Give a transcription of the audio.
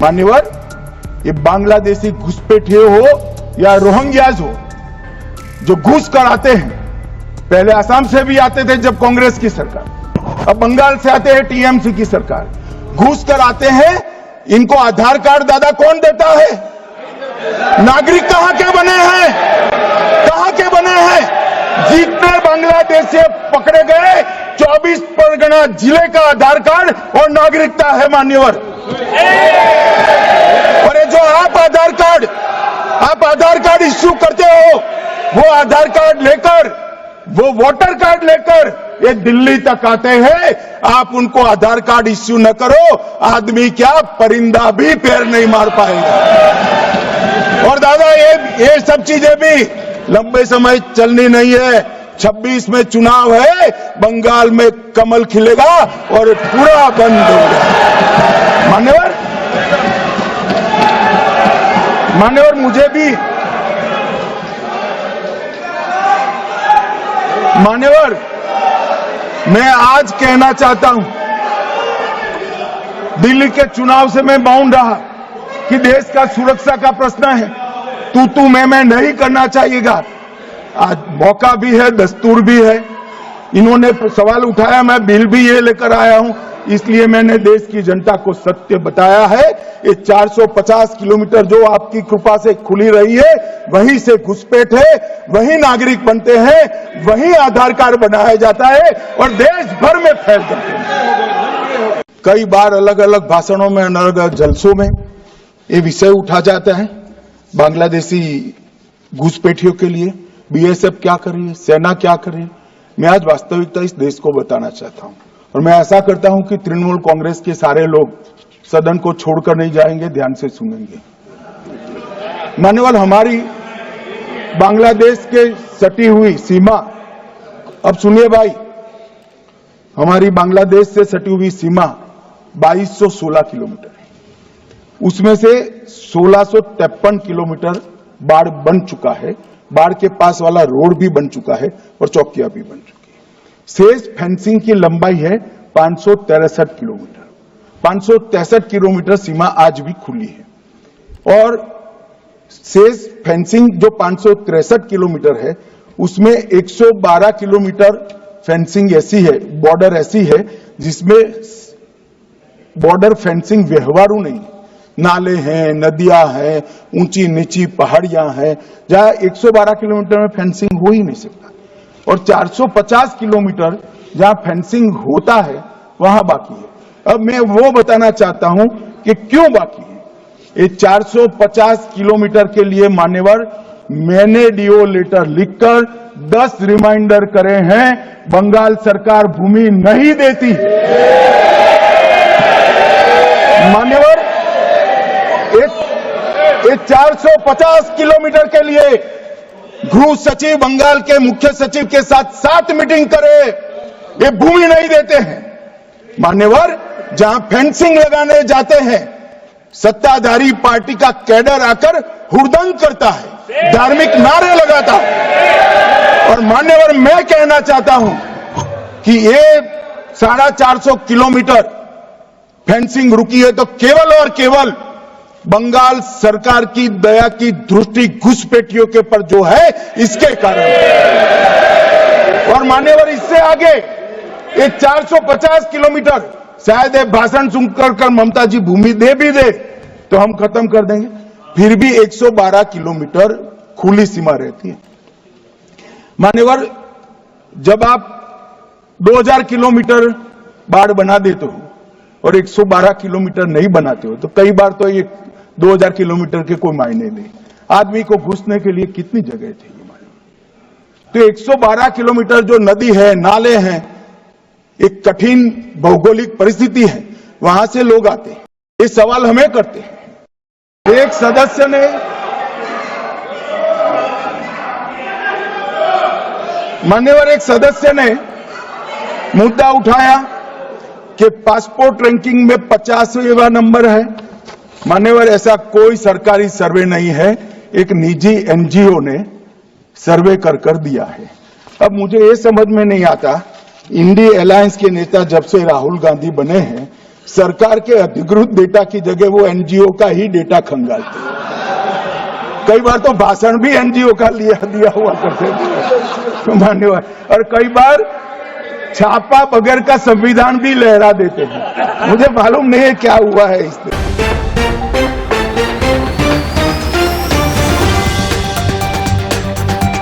मान्यवर, ये बांग्लादेशी घुसपैठिए हो या रोहिंग्याज हो जो घुस कर आते हैं, पहले असम से भी आते थे जब कांग्रेस की सरकार, अब बंगाल से आते हैं टीएमसी की सरकार, घुस कर आते हैं। इनको आधार कार्ड दादा कौन देता है? नागरिक कहां के बने हैं? कहां के बने हैं? जितने बांग्लादेश से पकड़े गए 24 परगना जिले का आधार कार्ड और नागरिकता है मान्यवर। और ये जो आप आधार कार्ड इश्यू करते हो, वो आधार कार्ड लेकर, वो वोटर कार्ड लेकर ये दिल्ली तक आते हैं। आप उनको आधार कार्ड इश्यू न करो, आदमी क्या परिंदा भी पैर नहीं मार पाएगा। और दादा ये सब चीजें भी लंबे समय चलनी नहीं है। 26 में चुनाव है, बंगाल में कमल खिलेगा और पूरा बंद होगा। मान्यवर, मुझे भी मान्यवर, मैं आज कहना चाहता हूं, दिल्ली के चुनाव से मैं बाउंड रहा कि देश का सुरक्षा का प्रश्न है, तू मैं नहीं करना चाहिएगा। आज मौका भी है, दस्तूर भी है। इन्होंने सवाल उठाया, मैं बिल भी ये लेकर आया हूं, इसलिए मैंने देश की जनता को सत्य बताया है। ये 450 किलोमीटर जो आपकी कृपा से खुली रही है, वहीं से घुसपैठ है, वहीं नागरिक बनते हैं, वहीं आधार कार्ड बनाया जाता है और देश भर में फैल जाते हैं। कई बार अलग अलग भाषणों में, अलग अलग जलसों में ये विषय उठा जाता है, बांग्लादेशी घुसपैठियों के लिए बीएसएफ क्या कर रही है, सेना क्या कर रही है। मैं आज वास्तविकता इस देश को बताना चाहता हूं और मैं आशा करता हूं कि तृणमूल कांग्रेस के सारे लोग सदन को छोड़कर नहीं जाएंगे, ध्यान से सुनेंगे। मान्यवर, हमारी बांग्लादेश के सटी हुई सीमा, अब सुनिए भाई, हमारी बांग्लादेश से सटी हुई सीमा 2216 किलोमीटर है। उसमें से 1653 किलोमीटर बाढ़ बन चुका है, बाढ़ के पास वाला रोड भी बन चुका है और चौकियां भी बन चुकी है। शेष फेंसिंग की लंबाई है 563 किलोमीटर। 563 किलोमीटर सीमा आज भी खुली है और शेष फेंसिंग जो 563 किलोमीटर है, उसमें 112 किलोमीटर फेंसिंग ऐसी है, बॉर्डर ऐसी है जिसमें बॉर्डर फेंसिंग व्यवहारू नहीं है। नाले हैं, नदियां हैं, ऊंची नीची पहाड़ियां हैं, जहां 112 किलोमीटर में फेंसिंग हो ही नहीं सकता। और 450 किलोमीटर जहां फेंसिंग होता है वहां बाकी है। अब मैं वो बताना चाहता हूं कि क्यों बाकी है। ये 450 किलोमीटर के लिए मान्यवर, मैंने डीओ लेटर लिखकर 10 रिमाइंडर करे हैं, बंगाल सरकार भूमि नहीं देती। मान्यवर, ये 450 किलोमीटर के लिए गृह सचिव बंगाल के मुख्य सचिव के साथ 7 मीटिंग करे, ये भूमि नहीं देते हैं। मान्यवर, जहां फेंसिंग लगाने जाते हैं, सत्ताधारी पार्टी का कैडर आकर हुड़दंग करता है, धार्मिक नारे लगाता है। और मान्यवर, मैं कहना चाहता हूं कि ये 450 किलोमीटर फेंसिंग रुकी है तो केवल और केवल बंगाल सरकार की दया की दृष्टि घुसपैठियों के पर जो है, इसके कारण। और मान्यवर, इससे आगे ये 450 किलोमीटर शायद ये भाषण सुनकर ममता जी भूमि दे भी दे तो हम खत्म कर देंगे, फिर भी 112 किलोमीटर खुली सीमा रहती है। मान्यवर, जब आप 2000 किलोमीटर बाढ़ बना देते हो और 112 किलोमीटर नहीं बनाते हो, तो कई बार तो ये 2000 किलोमीटर के कोई मायने नहीं। आदमी को घुसने के लिए कितनी जगह चाहिए मालूम। तो 112 किलोमीटर जो नदी है, नाले हैं, एक कठिन भौगोलिक परिस्थिति है, वहां से लोग आते हैं। ये सवाल हमें करते हैं। एक सदस्य ने मान्यवर, एक सदस्य ने मुद्दा उठाया कि पासपोर्ट रैंकिंग में 50वां नंबर है। मान्यवर, ऐसा कोई सरकारी सर्वे नहीं है, एक निजी एनजीओ ने सर्वे कर दिया है। अब मुझे ये समझ में नहीं आता, इंडी अलायंस के नेता जब से राहुल गांधी बने हैं, सरकार के अधिकृत डेटा की जगह वो एनजीओ का ही डेटा खंगालते हैं। कई बार तो भाषण भी एनजीओ का दिया हुआ करते थे, मान्यवर, और कई बार छापा बगैर का संविधान भी लहरा देते हैं। मुझे मालूम नहीं है क्या हुआ है इससे।